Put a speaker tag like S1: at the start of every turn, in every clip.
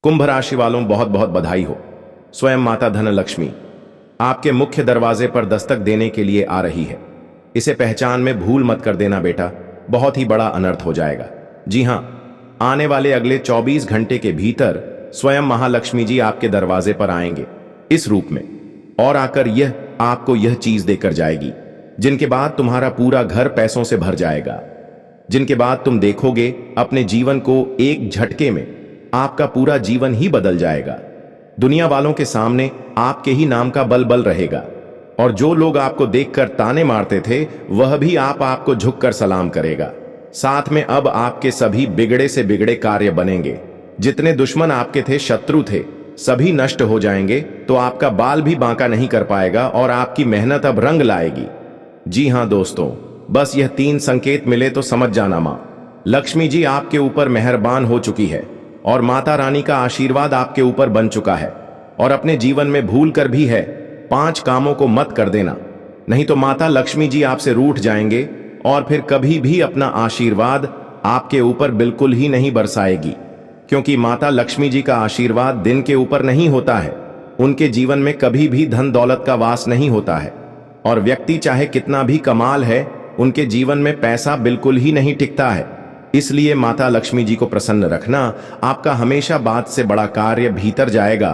S1: कुंभ राशि वालों बहुत बहुत बधाई हो। स्वयं माता धनलक्ष्मी आपके मुख्य दरवाजे पर दस्तक देने के लिए आ रही है। इसे पहचान में भूल मत कर देना बेटा, बहुत ही बड़ा अनर्थ हो जाएगा। जी हां, आने वाले अगले 24 घंटे के भीतर स्वयं महालक्ष्मी जी आपके दरवाजे पर आएंगे इस रूप में, और आकर यह आपको यह चीज देकर जाएगी जिनके बाद तुम्हारा पूरा घर पैसों से भर जाएगा, जिनके बाद तुम देखोगे अपने जीवन को एक झटके में आपका पूरा जीवन ही बदल जाएगा। दुनिया वालों के सामने आपके ही नाम का बल बल रहेगा, और जो लोग आपको देखकर ताने मारते थे वह भी आपको झुककर सलाम करेगा। साथ में अब आपके सभी बिगड़े से बिगड़े कार्य बनेंगे। जितने दुश्मन आपके थे, शत्रु थे, सभी नष्ट हो जाएंगे, तो आपका बाल भी बांका नहीं कर पाएगा और आपकी मेहनत अब रंग लाएगी। जी हां दोस्तों, बस यह 3 संकेत मिले तो समझ जाना, मां लक्ष्मी जी आपके ऊपर मेहरबान हो चुकी है और माता रानी का आशीर्वाद आपके ऊपर बन चुका है। और अपने जीवन में भूल कर भी है 5 कामों को मत कर देना, नहीं तो माता लक्ष्मी जी आपसे रूठ जाएंगे और फिर कभी भी अपना आशीर्वाद आपके ऊपर बिल्कुल ही नहीं बरसाएगी। क्योंकि माता लक्ष्मी जी का आशीर्वाद दिन के ऊपर नहीं होता है, उनके जीवन में कभी भी धन दौलत का वास नहीं होता है, और व्यक्ति चाहे कितना भी कमाल है, उनके जीवन में पैसा बिल्कुल ही नहीं टिकता है। इसलिए माता लक्ष्मी जी को प्रसन्न रखना, आपका हमेशा बात से बड़ा कार्य भीतर जाएगा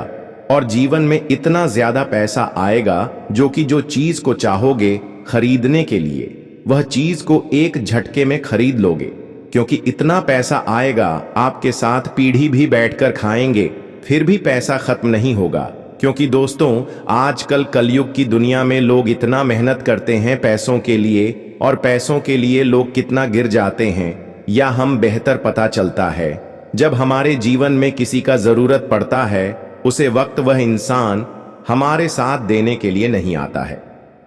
S1: और जीवन में इतना ज्यादा पैसा आएगा जो चीज को चाहोगे खरीदने के लिए वह चीज को एक झटके में खरीद लोगे। क्योंकि इतना पैसा आएगा, आपके साथ पीढ़ी भी बैठकर खाएंगे, फिर भी पैसा खत्म नहीं होगा। क्योंकि दोस्तों, आजकल कलयुग की दुनिया में लोग इतना मेहनत करते हैं पैसों के लिए, और पैसों के लिए लोग कितना गिर जाते हैं या हम बेहतर पता चलता है जब हमारे जीवन में किसी का जरूरत पड़ता है। उसे वक्त वह इंसान हमारे साथ देने के लिए नहीं आता है।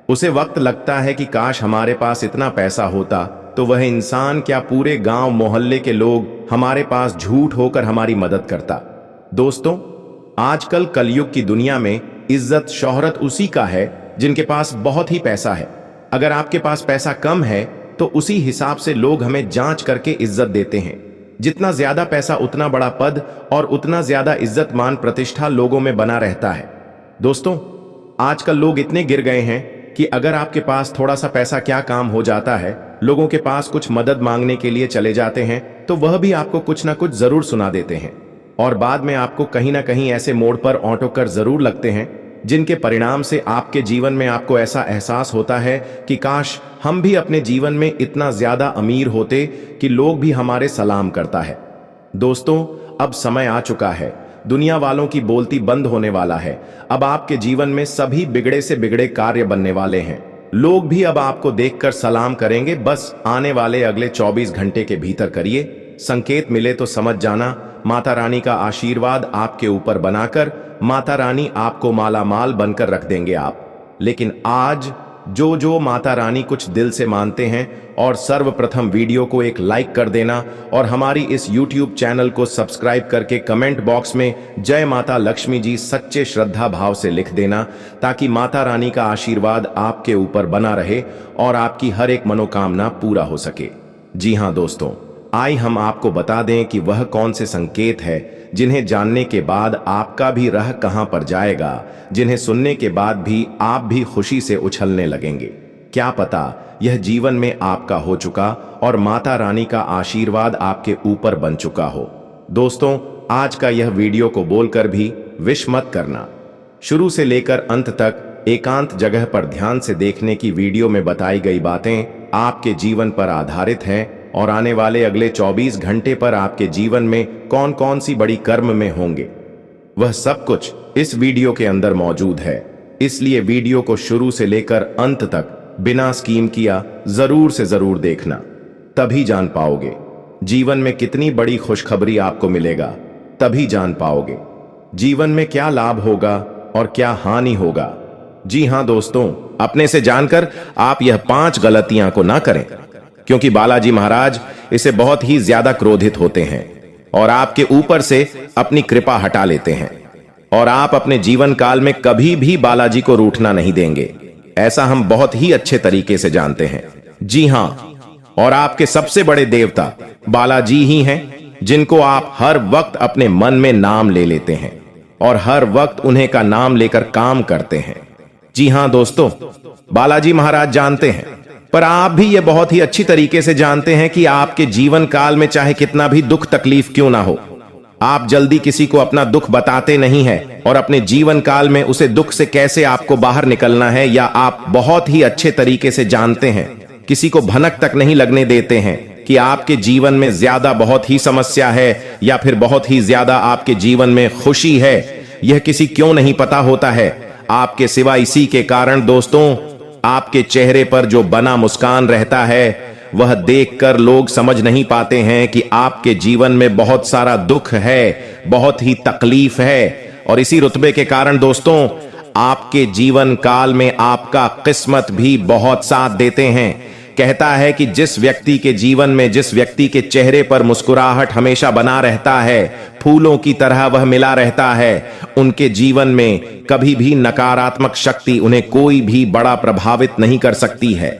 S1: उसे वक्त लगता है कि काश हमारे पास इतना पैसा होता तो वह इंसान क्या पूरे गांव मोहल्ले के लोग हमारे पास झूठ होकर हमारी मदद करता। दोस्तों, आजकल कलयुग की दुनिया में इज्जत शोहरत उसी का है जिनके पास बहुत ही पैसा है। अगर आपके पास पैसा कम है तो उसी हिसाब से लोग हमें जांच करके इज्जत देते हैं। जितना ज्यादा पैसा उतना बड़ा पद और उतना ज्यादा इज्जत मान प्रतिष्ठा लोगों में बना रहता है। दोस्तों, आजकल लोग इतने गिर गए हैं कि अगर आपके पास थोड़ा सा पैसा क्या काम हो जाता है, लोगों के पास कुछ मदद मांगने के लिए चले जाते हैं तो वह भी आपको कुछ ना कुछ जरूर सुना देते हैं, और बाद में आपको कहीं ना कहीं ऐसे मोड़ पर ऑटो कर जरूर लगते हैं जिनके परिणाम से आपके जीवन में आपको ऐसा एहसास होता है कि काश हम भी अपने जीवन में इतना ज्यादा अमीर होते कि लोग भी हमारे सलाम करता है। दोस्तों, अब समय आ चुका है, दुनिया वालों की बोलती बंद होने वाला है। अब आपके जीवन में सभी बिगड़े से बिगड़े कार्य बनने वाले हैं। लोग भी अब आपको देखकर सलाम करेंगे। बस आने वाले अगले 24 घंटे के भीतर करिए। संकेत मिले तो समझ जाना, माता रानी का आशीर्वाद आपके ऊपर बनाकर माता रानी आपको माला माल बनकर रख देंगे आप। लेकिन आज जो माता रानी कुछ दिल से मानते हैं, और सर्वप्रथम वीडियो को एक लाइक कर देना और हमारी इस YouTube चैनल को सब्सक्राइब करके कमेंट बॉक्स में जय माता लक्ष्मी जी सच्चे श्रद्धा भाव से लिख देना, ताकि माता रानी का आशीर्वाद आपके ऊपर बना रहे और आपकी हर एक मनोकामना पूरा हो सके। जी हां दोस्तों, आइए हम आपको बता दें कि वह कौन से संकेत है जिन्हें जानने के बाद आपका भी राह कहां पर जाएगा, जिन्हें सुनने के बाद भी आप भी खुशी से उछलने लगेंगे। क्या पता यह जीवन में आपका हो चुका और माता रानी का आशीर्वाद आपके ऊपर बन चुका हो। दोस्तों, आज का यह वीडियो को बोलकर भी विश मत करना। शुरू से लेकर अंत तक एकांत जगह पर ध्यान से देखने की वीडियो में बताई गई बातें आपके जीवन पर आधारित हैं, और आने वाले अगले 24 घंटे पर आपके जीवन में कौन कौन सी बड़ी कर्म में होंगे, वह सब कुछ इस वीडियो के अंदर मौजूद है। इसलिए वीडियो को शुरू से लेकर अंत तक बिना स्कीम किया जरूर से जरूर देखना, तभी जान पाओगे जीवन में कितनी बड़ी खुशखबरी आपको मिलेगा। तभी जान पाओगे जीवन में क्या लाभ होगा और क्या हानि होगा। जी हां दोस्तों, अपने से जानकर आप यह 5 गलतियां को ना करें, क्योंकि बालाजी महाराज इसे बहुत ही ज्यादा क्रोधित होते हैं और आपके ऊपर से अपनी कृपा हटा लेते हैं, और आप अपने जीवन काल में कभी भी बालाजी को रूठना नहीं देंगे। ऐसा हम बहुत ही अच्छे तरीके से जानते हैं। जी हां, और आपके सबसे बड़े देवता बालाजी ही हैं। जिनको आप हर वक्त अपने मन में नाम ले लेते हैं और हर वक्त उन्हें का नाम लेकर काम करते हैं। जी हां दोस्तों, बालाजी महाराज जानते हैं, पर आप भी ये बहुत ही अच्छी तरीके से जानते हैं कि आपके जीवन काल में चाहे कितना भी दुख तकलीफ क्यों ना हो, आप जल्दी किसी को अपना दुख बताते नहीं हैं और अपने जीवन काल में उसे दुख से कैसे आपको बाहर निकलना है, या आप बहुत ही अच्छे तरीके से जानते हैं, किसी को भनक तक नहीं लगने देते हैं कि आपके जीवन में ज्यादा बहुत ही समस्या है या फिर बहुत ही ज्यादा आपके जीवन में खुशी है। यह किसी क्यों नहीं पता होता है आपके सिवा इसी के कारण दोस्तों, आपके चेहरे पर जो बना मुस्कान रहता है वह देखकर लोग समझ नहीं पाते हैं कि आपके जीवन में बहुत सारा दुख है, बहुत ही तकलीफ है। और इसी रुतबे के कारण दोस्तों, आपके जीवन काल में आपका किस्मत भी बहुत साथ देते हैं। कहता है कि जिस व्यक्ति के जीवन में, जिस व्यक्ति के चेहरे पर मुस्कुराहट हमेशा बना रहता है, फूलों की तरह वह मिला रहता है, उनके जीवन में कभी भी नकारात्मक शक्ति उन्हें कोई भी बड़ा प्रभावित नहीं कर सकती है।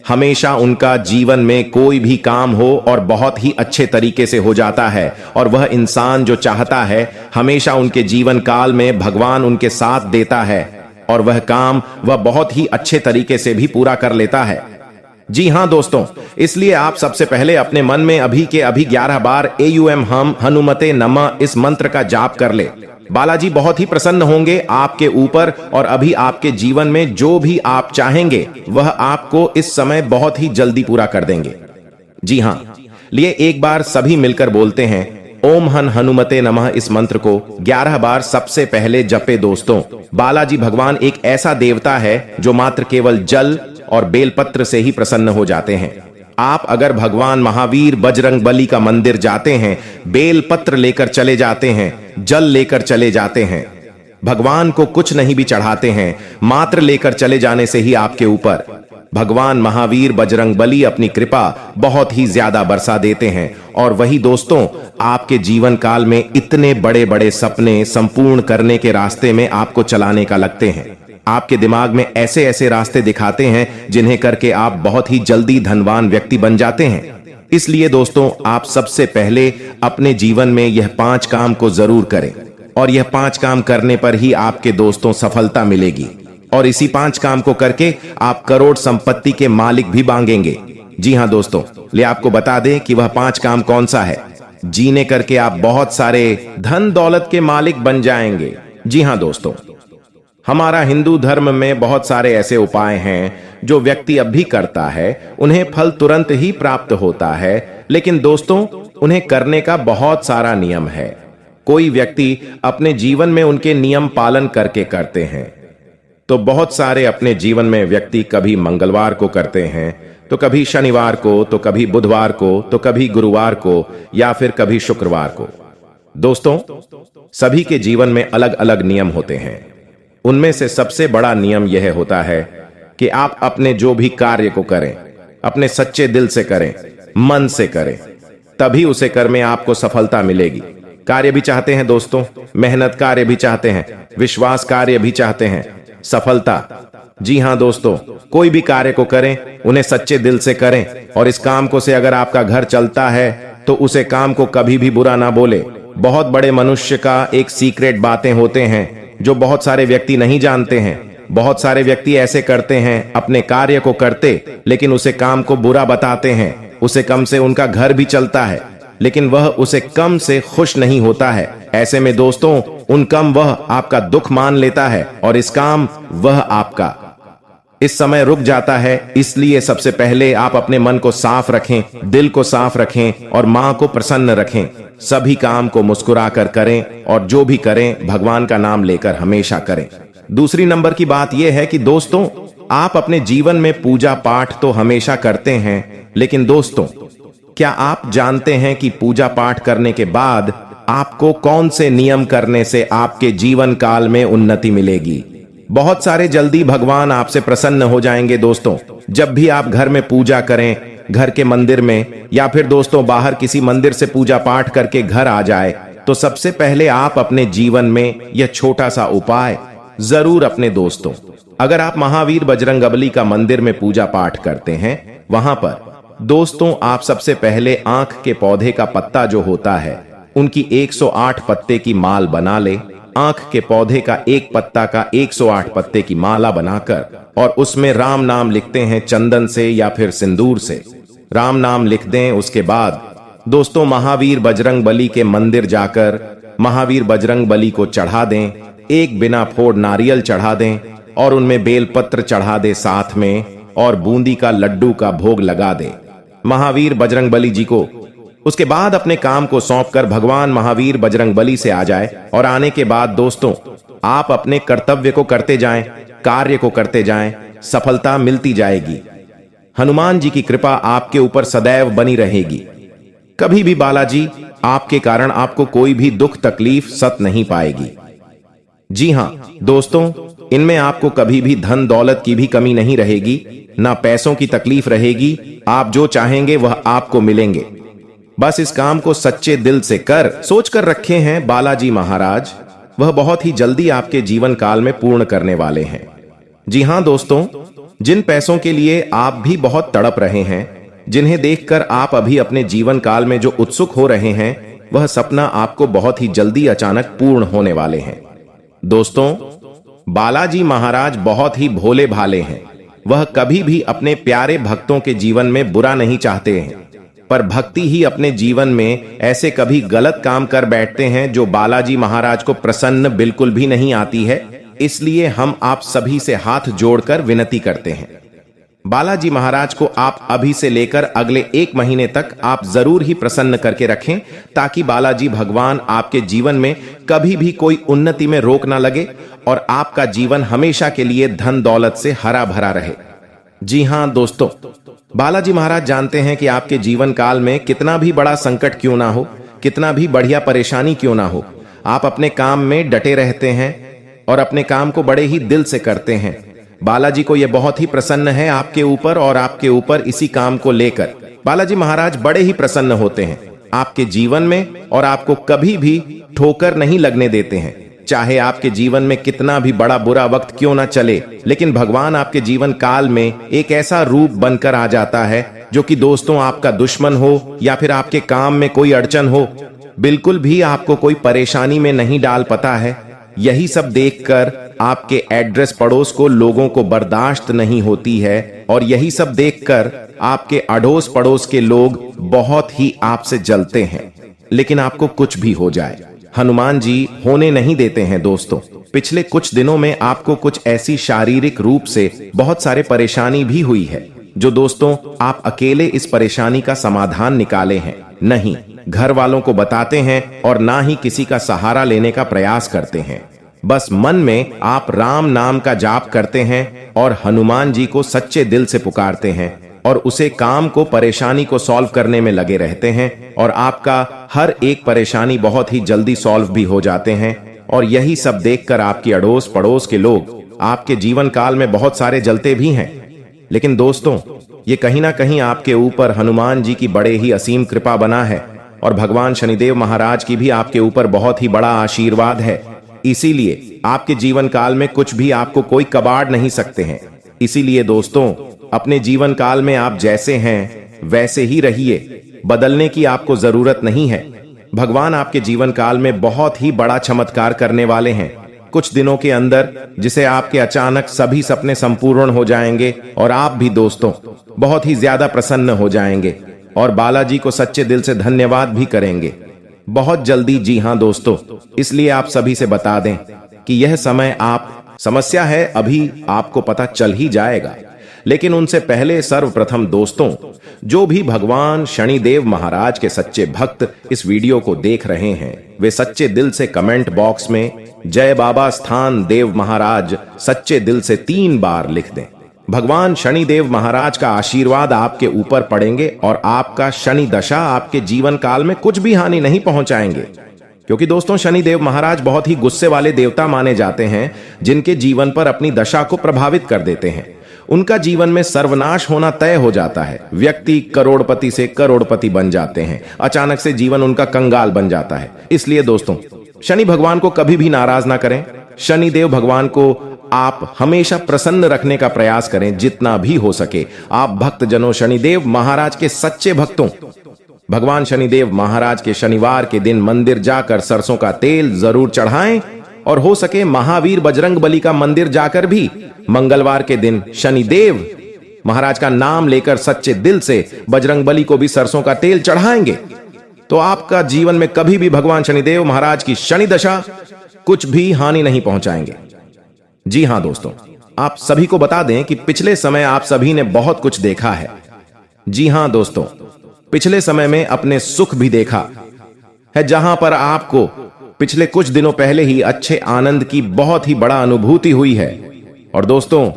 S1: हमेशा उनका जीवन में कोई भी काम हो और बहुत ही अच्छे तरीके से हो जाता है, और वह इंसान जो चाहता है हमेशा उनके जीवन काल में भगवान उनके साथ देता है और वह काम वह बहुत ही अच्छे तरीके से भी पूरा कर लेता है। जी हां दोस्तों, इसलिए आप सबसे पहले अपने मन में अभी के अभी 11 बार एयूएम हम हनुमते नमः इस मंत्र का जाप कर ले। बालाजी बहुत ही प्रसन्न होंगे आपके ऊपर, और अभी आपके जीवन में जो भी आप चाहेंगे वह आपको इस समय बहुत ही जल्दी पूरा कर देंगे। जी हां, लिए एक बार सभी मिलकर बोलते हैं ओम हन हनुमते नमः इस मंत्र को 11 बार सबसे पहले जपे दोस्तों। बालाजी भगवान एक ऐसा देवता है जो मात्र केवल जल और बेलपत्र से ही प्रसन्न हो जाते हैं। आप अगर भगवान महावीर बजरंगबली का मंदिर जाते हैं, बेलपत्र लेकर चले जाते हैं, जल लेकर चले जाते हैं, भगवान को कुछ नहीं भी चढ़ाते हैं, मात्र लेकर चले जाने से ही आपके ऊपर भगवान महावीर बजरंगबली अपनी कृपा बहुत ही ज्यादा बरसा देते हैं। और वही दोस्तों, आपके जीवन काल में इतने बड़े बड़े सपने संपूर्ण करने के रास्ते में आपको चलाने का लगते हैं। आपके दिमाग में ऐसे ऐसे रास्ते दिखाते हैं जिन्हें करके आप बहुत ही जल्दी धनवान व्यक्ति बन जाते हैं। इसलिए दोस्तों, आप सबसे पहले अपने जीवन में यह 5 काम को जरूर करें, और यह 5 काम करने पर ही आपके दोस्तों सफलता मिलेगी, और इसी 5 काम को करके आप करोड़ संपत्ति के मालिक भी बांगेंगे। जी हां दोस्तों, ले आपको बता दें कि वह 5 काम कौन सा है, जीने करके आप बहुत सारे धन दौलत के मालिक बन जाएंगे। जी हां दोस्तों, हमारा हिंदू धर्म में बहुत सारे ऐसे उपाय हैं जो व्यक्ति अब भी करता है, उन्हें फल तुरंत ही प्राप्त होता है, लेकिन दोस्तों उन्हें करने का बहुत सारा नियम है। कोई व्यक्ति अपने जीवन में उनके नियम पालन करके करते हैं, तो बहुत सारे अपने जीवन में व्यक्ति कभी मंगलवार को करते हैं, तो कभी शनिवार को, तो कभी बुधवार को, तो कभी गुरुवार को, या फिर कभी शुक्रवार को। दोस्तों, सभी के जीवन में अलग अलग नियम होते हैं। उनमें से सबसे बड़ा नियम यह होता है कि आप अपने जो भी कार्य को करें अपने सच्चे दिल से करें, मन से करें, तभी उसे कर में आपको सफलता मिलेगी। कार्य भी चाहते हैं दोस्तों, मेहनत कार्य भी चाहते हैं, विश्वास कार्य भी चाहते हैं, सफलता। जी हां दोस्तों, कोई भी कार्य को करें उन्हें सच्चे दिल से करें, और इस काम को से अगर आपका घर चलता है तो उसे काम को कभी भी बुरा ना बोले। बहुत बड़े मनुष्य का एक सीक्रेट बातें होते हैं जो बहुत सारे व्यक्ति नहीं जानते हैं। बहुत सारे व्यक्ति ऐसे करते हैं, अपने कार्य को करते लेकिन उसे काम को बुरा बताते हैं, उसे कम से उनका घर भी चलता है लेकिन वह उसे कम से खुश नहीं होता है। ऐसे में दोस्तों, उन कम वह आपका दुख मान लेता है और इस काम वह आपका इस समय रुक जाता है। इसलिए सबसे पहले आप अपने मन को साफ रखें, दिल को साफ रखें और मां को प्रसन्न रखें। सभी काम को मुस्कुरा कर करें, और जो भी करें भगवान का नाम लेकर हमेशा करें। दूसरी नंबर की बात यह है कि दोस्तों, आप अपने जीवन में पूजा पाठ तो हमेशा करते हैं, लेकिन दोस्तों क्या आप जानते हैं कि पूजा पाठ करने के बाद आपको कौन से नियम करने से आपके जीवन काल में उन्नति मिलेगी? बहुत सारे जल्दी भगवान आपसे प्रसन्न हो जाएंगे दोस्तों। जब भी आप घर में पूजा करें, घर के मंदिर में, या फिर दोस्तों बाहर किसी मंदिर से पूजा पाठ करके घर आ जाए, तो सबसे पहले आप अपने जीवन में यह छोटा सा उपाय जरूर अपने दोस्तों, अगर आप महावीर बजरंगबली का मंदिर में पूजा पाठ करते हैं, वहां पर दोस्तों आप सबसे पहले आंख के पौधे का पत्ता जो होता है उनकी 108 पत्ते की माल बना ले। आंख के पौधे का एक पत्ता का 108 पत्ते की माला बनाकर और उसमें राम नाम लिखते हैं चंदन से या फिर सिंदूर से। राम नाम लिख दें। उसके बाद दोस्तों महावीर बजरंग बली के मंदिर जाकर महावीर बजरंग बली को चढ़ा दें। एक बिना फोड़ नारियल चढ़ा दें और उनमें बेलपत्र चढ़ा दे साथ में, और बूंदी का लड्डू का भोग लगा दे महावीर बजरंग बली जी को। उसके बाद अपने काम को सौंपकर भगवान महावीर बजरंग बली से आ जाए, और आने के बाद दोस्तों आप अपने कर्तव्य को करते जाएं, कार्य को करते जाएं, सफलता मिलती जाएगी। हनुमान जी की कृपा आपके ऊपर सदैव बनी रहेगी। कभी भी बालाजी आपके कारण आपको कोई भी दुख तकलीफ सत नहीं पाएगी। जी हां दोस्तों, इनमें आपको कभी भी धन दौलत की भी कमी नहीं रहेगी, ना पैसों की तकलीफ रहेगी। आप जो चाहेंगे वह आपको मिलेंगे। बस इस काम को सच्चे दिल से कर सोच कर रखे हैं बालाजी महाराज, वह बहुत ही जल्दी आपके जीवन काल में पूर्ण करने वाले हैं। जी हां दोस्तों, जिन पैसों के लिए आप भी बहुत तड़प रहे हैं, जिन्हें देखकर आप अभी अपने जीवन काल में जो उत्सुक हो रहे हैं, वह सपना आपको बहुत ही जल्दी अचानक पूर्ण होने वाले हैं। दोस्तों बालाजी महाराज बहुत ही भोले भाले हैं। वह कभी भी अपने प्यारे भक्तों के जीवन में बुरा नहीं चाहते हैं, पर भक्ति ही अपने जीवन में ऐसे कभी गलत काम कर बैठते हैं जो बालाजी महाराज को प्रसन्न बिल्कुल भी नहीं आती है। इसलिए हम आप सभी से हाथ जोड़कर विनती करते हैं, बालाजी महाराज को आप अभी से लेकर अगले 1 महीने तक आप जरूर ही प्रसन्न करके रखें, ताकि बालाजी भगवान आपके जीवन में कभी भी कोई उन्नति में रोक ना लगे और आपका जीवन हमेशा के लिए धन दौलत से हरा भरा रहे। जी हां दोस्तों, बालाजी महाराज जानते हैं कि आपके जीवन काल में कितना भी बड़ा संकट क्यों ना हो, कितना भी बढ़िया परेशानी क्यों ना हो, आप अपने काम में डटे रहते हैं और अपने काम को बड़े ही दिल से करते हैं। बालाजी को यह बहुत ही प्रसन्न है आपके ऊपर और आपके ऊपर इसी काम को लेकर बालाजी महाराज बड़े ही प्रसन्न होते हैं आपके जीवन में, और आपको कभी भी ठोकर नहीं लगने देते हैं। चाहे आपके जीवन में कितना भी बड़ा बुरा वक्त क्यों ना चले, लेकिन भगवान आपके जीवन काल में एक ऐसा रूप बनकर आ जाता है जो कि दोस्तों आपका दुश्मन हो या फिर आपके काम में कोई अड़चन हो, बिल्कुल भी आपको कोई परेशानी में नहीं डाल पाता है। यही सब देखकर आपके एड्रेस पड़ोस को लोगों को बर्दाश्त नहीं होती है, और यही सब देखकर आपके अड़ोस पड़ोस के लोग बहुत ही आपसे जलते हैं। लेकिन आपको कुछ भी हो जाए, हनुमान जी होने नहीं देते हैं। दोस्तों पिछले कुछ दिनों में आपको कुछ ऐसी शारीरिक रूप से बहुत सारे परेशानी भी हुई है, जो दोस्तों आप अकेले इस परेशानी का समाधान निकाले हैं नहीं, घर वालों को बताते हैं और ना ही किसी का सहारा लेने का प्रयास करते हैं। बस मन में आप राम नाम का जाप करते हैं और हनुमान जी को सच्चे दिल से पुकारते हैं और उसे काम को परेशानी को सॉल्व करने में लगे रहते हैं, और आपका हर एक परेशानी बहुत ही जल्दी सॉल्व भी हो जाते हैं। और यही सब देखकर आपकी अड़ोस पड़ोस के लोग आपके जीवन काल में बहुत सारे जलते भी हैं। लेकिन दोस्तों ये कहीं ना कहीं आपके ऊपर हनुमान जी की बड़े ही असीम कृपा बना है, और भगवान शनिदेव महाराज की भी आपके ऊपर बहुत ही बड़ा आशीर्वाद है। इसीलिए आपके जीवन काल में कुछ भी आपको कोई कबाड़ नहीं सकते हैं। इसीलिए दोस्तों अपने जीवन काल में आप जैसे हैं वैसे ही रहिए, बदलने की आपको जरूरत नहीं है। भगवान आपके जीवन काल में बहुत ही बड़ा चमत्कार करने वाले हैं कुछ दिनों के अंदर, जिसे आपके अचानक सभी सपने संपूर्ण हो जाएंगे और आप भी दोस्तों बहुत ही ज्यादा प्रसन्न हो जाएंगे और बालाजी को सच्चे दिल से धन्यवाद भी करेंगे बहुत जल्दी। जी हां दोस्तों, इसलिए आप सभी से बता दें कि यह समय आप समस्या है अभी आपको पता चल ही जाएगा, लेकिन उनसे पहले सर्वप्रथम दोस्तों जो भी भगवान शनिदेव महाराज के सच्चे भक्त इस वीडियो को देख रहे हैं, वे सच्चे दिल से कमेंट बॉक्स में जय बाबा स्थान देव महाराज सच्चे दिल से 3 बार लिख दें। भगवान शनिदेव महाराज का आशीर्वाद आपके ऊपर पड़ेंगे और आपका शनि दशा आपके जीवन काल में कुछ भी हानि नहीं पहुंचाएंगे, क्योंकि दोस्तों शनिदेव महाराज बहुत ही गुस्से वाले देवता माने जाते हैं, जिनके जीवन पर अपनी दशा को प्रभावित कर देते हैं। उनका जीवन में सर्वनाश होना तय हो जाता है। व्यक्ति करोड़पति से करोड़पति बन जाते हैं, अचानक से जीवन उनका कंगाल बन जाता है। इसलिए दोस्तों शनि भगवान को कभी भी नाराज ना करें। शनिदेव भगवान को आप हमेशा प्रसन्न रखने का प्रयास करें जितना भी हो सके। आप भक्तजनों शनिदेव महाराज के सच्चे भक्तों भगवान शनिदेव महाराज के शनिवार के दिन मंदिर जाकर सरसों का तेल जरूर चढ़ाएं और हो सके महावीर बजरंग बली का मंदिर जाकर भी मंगलवार के दिन शनिदेव महाराज का नाम लेकर सच्चे दिल से बजरंग बली को भी सरसों का तेल चढ़ाएंगे तो आपका जीवन में कभी भी भगवान शनिदेव महाराज की शनि दशा कुछ भी हानि नहीं पहुंचाएंगे। जी हां दोस्तों, आप सभी को बता दें कि पिछले समय आप सभी ने बहुत कुछ देखा है। जी हां दोस्तों, पिछले समय में अपने सुख भी देखा है, जहां पर आपको पिछले कुछ दिनों पहले ही अच्छे आनंद की बहुत ही बड़ा अनुभूति हुई है। और दोस्तों,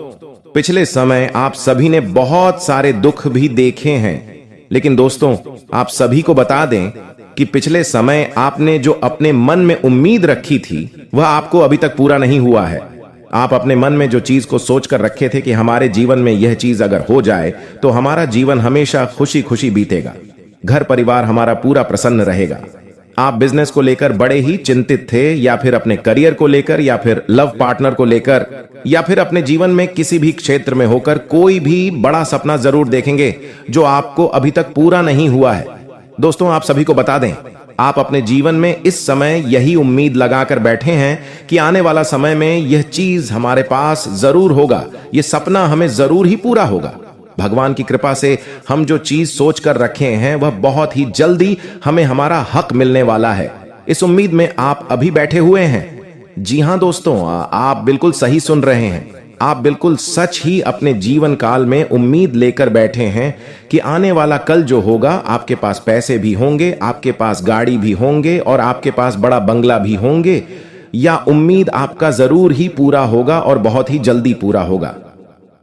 S1: पिछले समय आप सभी ने बहुत सारे दुख भी देखे हैं, लेकिन दोस्तों आप सभी को बता दें कि पिछले समय आपने जो अपने मन में उम्मीद रखी थी वह आपको अभी तक पूरा नहीं हुआ है। आप अपने मन में जो चीज को सोचकर रखे थे कि हमारे जीवन में यह चीज अगर हो जाए तो हमारा जीवन हमेशा खुशी खुशी बीतेगा, घर परिवार हमारा पूरा प्रसन्न रहेगा। आप बिजनेस को लेकर बड़े ही चिंतित थे, या फिर अपने करियर को लेकर, या फिर लव पार्टनर को लेकर, या फिर अपने जीवन में किसी भी क्षेत्र में होकर कोई भी बड़ा सपना जरूर देखेंगे जो आपको अभी तक पूरा नहीं हुआ है। दोस्तों आप सभी को बता दें, आप अपने जीवन में इस समय यही उम्मीद लगाकर बैठे हैं कि आने वाला समय में यह चीज हमारे पास जरूर होगा, यह सपना हमें जरूर ही पूरा होगा। भगवान की कृपा से हम जो चीज सोच कर रखे हैं वह बहुत ही जल्दी हमें हमारा हक मिलने वाला है। इस उम्मीद में आप अभी बैठे हुए हैं। जी हां दोस्तों, आप बिल्कुल सही सुन रहे हैं। आप बिल्कुल सच ही अपने जीवन काल में उम्मीद लेकर बैठे हैं कि आने वाला कल जो होगा आपके पास पैसे भी होंगे, आपके पास गाड़ी भी होंगे और आपके पास बड़ा बंगला भी होंगे, या उम्मीद आपका जरूर ही पूरा होगा और बहुत ही जल्दी पूरा होगा।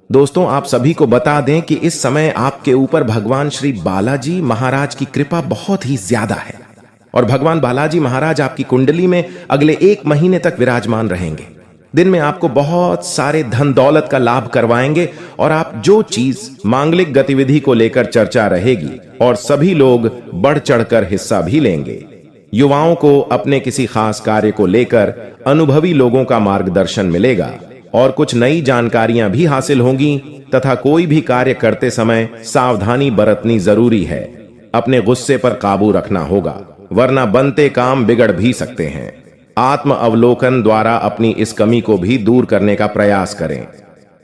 S1: दोस्तों आप सभी को बता दें कि इस समय आपके ऊपर भगवान श्री बालाजी महाराज की कृपा बहुत ही ज्यादा है और भगवान बालाजी महाराज आपकी कुंडली में अगले 1 महीने तक विराजमान रहेंगे। दिन में आपको बहुत सारे धन दौलत का लाभ करवाएंगे और आप जो चीज मांगलिक गतिविधि को लेकर चर्चा रहेगी और सभी लोग बढ़ चढ़कर हिस्सा भी लेंगे। युवाओं को अपने किसी खास कार्य को लेकर अनुभवी लोगों का मार्गदर्शन मिलेगा और कुछ नई जानकारियां भी हासिल होंगी, तथा कोई भी कार्य करते समय सावधानी बरतनी जरूरी है। अपने गुस्से पर काबू रखना होगा, वरना बनते काम बिगड़ भी सकते हैं। आत्म अवलोकन द्वारा अपनी इस कमी को भी दूर करने का प्रयास करें।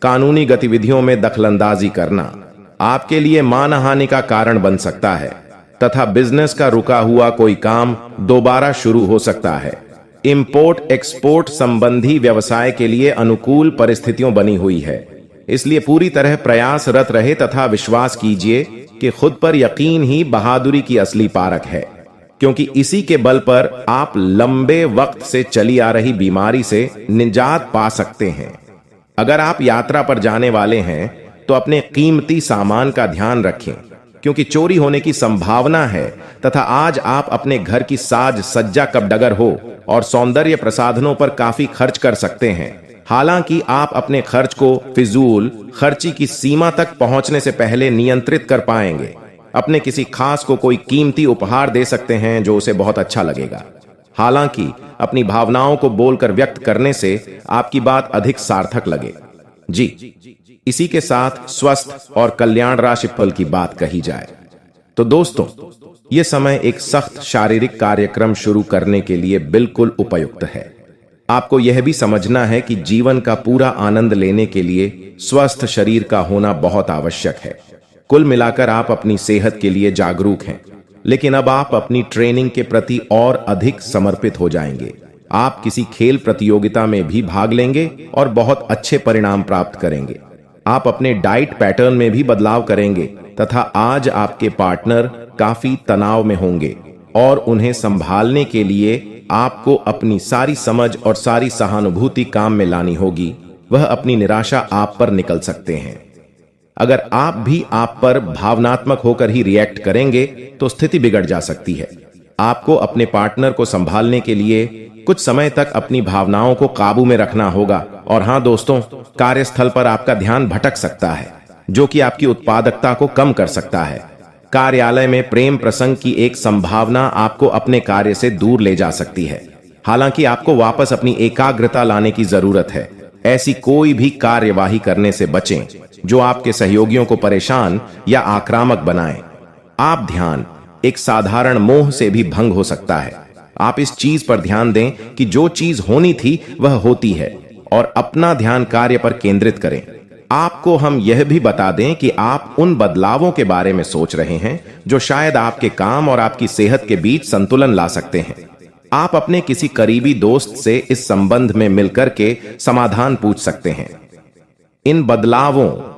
S1: कानूनी गतिविधियों में दखलंदाजी करना आपके लिए मानहानि का कारण बन सकता है, तथा बिजनेस का रुका हुआ कोई काम दोबारा शुरू हो सकता है। इंपोर्ट एक्सपोर्ट संबंधी व्यवसाय के लिए अनुकूल परिस्थितियों बनी हुई है, इसलिए पूरी तरह प्रयासरत रहे तथा विश्वास कीजिए कि खुद पर यकीन ही बहादुरी की असली पारक है, क्योंकि इसी के बल पर आप लंबे वक्त से चली आ रही बीमारी से निजात पा सकते हैं। अगर आप यात्रा पर जाने वाले हैं तो अपने कीमती सामान का ध्यान रखें, क्योंकि चोरी होने की संभावना है, तथा आज आप अपने घर की साज सज्जा कब डगर हो और सौंदर्य प्रसाधनों पर काफी खर्च कर सकते हैं। हालांकि आप अपने खर्च को फिजूल खर्ची की सीमा तक पहुंचने से पहले नियंत्रित कर पाएंगे। अपने किसी खास को कोई कीमती उपहार दे सकते हैं जो उसे बहुत अच्छा लगेगा। हालांकि अपनी भावनाओं को बोलकर व्यक्त करने से आपकी बात अधिक सार्थक लगे। जी, इसी के साथ स्वस्थ और कल्याण राशि फल की बात कही जाए तो दोस्तों, यह समय एक सख्त शारीरिक कार्यक्रम शुरू करने के लिए बिल्कुल उपयुक्त है। आपको यह भी समझना है कि जीवन का पूरा आनंद लेने के लिए स्वस्थ शरीर का होना बहुत आवश्यक है। कुल मिलाकर आप अपनी सेहत के लिए जागरूक हैं, लेकिन अब आप अपनी ट्रेनिंग के प्रति और अधिक समर्पित हो जाएंगे। आप किसी खेल प्रतियोगिता में भी भाग लेंगे और बहुत अच्छे परिणाम प्राप्त करेंगे। आप अपने डाइट पैटर्न में भी बदलाव करेंगे, तथा आज आपके पार्टनर काफी तनाव में होंगे और उन्हें संभालने के लिए आपको अपनी सारी समझ और सारी सहानुभूति काम में लानी होगी। वह अपनी निराशा आप पर निकल सकते हैं। अगर आप भी आप पर भावनात्मक होकर ही रिएक्ट करेंगे तो स्थिति बिगड़ जा सकती है। आपको अपने पार्टनर को संभालने के लिए कुछ समय तक अपनी भावनाओं को काबू में रखना होगा। और हां दोस्तों, कार्यस्थल पर आपका ध्यान भटक सकता है, जो कि आपकी उत्पादकता को कम कर सकता है। कार्यालय में प्रेम प्रसंग की एक संभावना आपको अपने कार्य से दूर ले जा सकती है। हालांकि आपको वापस अपनी एकाग्रता लाने की जरूरत है। ऐसी कोई भी कार्यवाही करने से बचें जो आपके सहयोगियों को परेशान या आक्रामक बनाए। आप ध्यान, एक साधारण मोह से भी भंग हो सकता है। आप इस चीज पर ध्यान दें कि जो चीज होनी थी वह होती है और अपना ध्यान कार्य पर केंद्रित करें। आपको हम यह भी बता दें कि आप उन बदलावों के बारे में सोच रहे हैं जो शायद आपके काम और आपकी सेहत के बीच संतुलन ला सकते हैं। आप अपने किसी करीबी दोस्त से इस संबंध में मिलकर के समाधान पूछ सकते हैं। इन बदलावों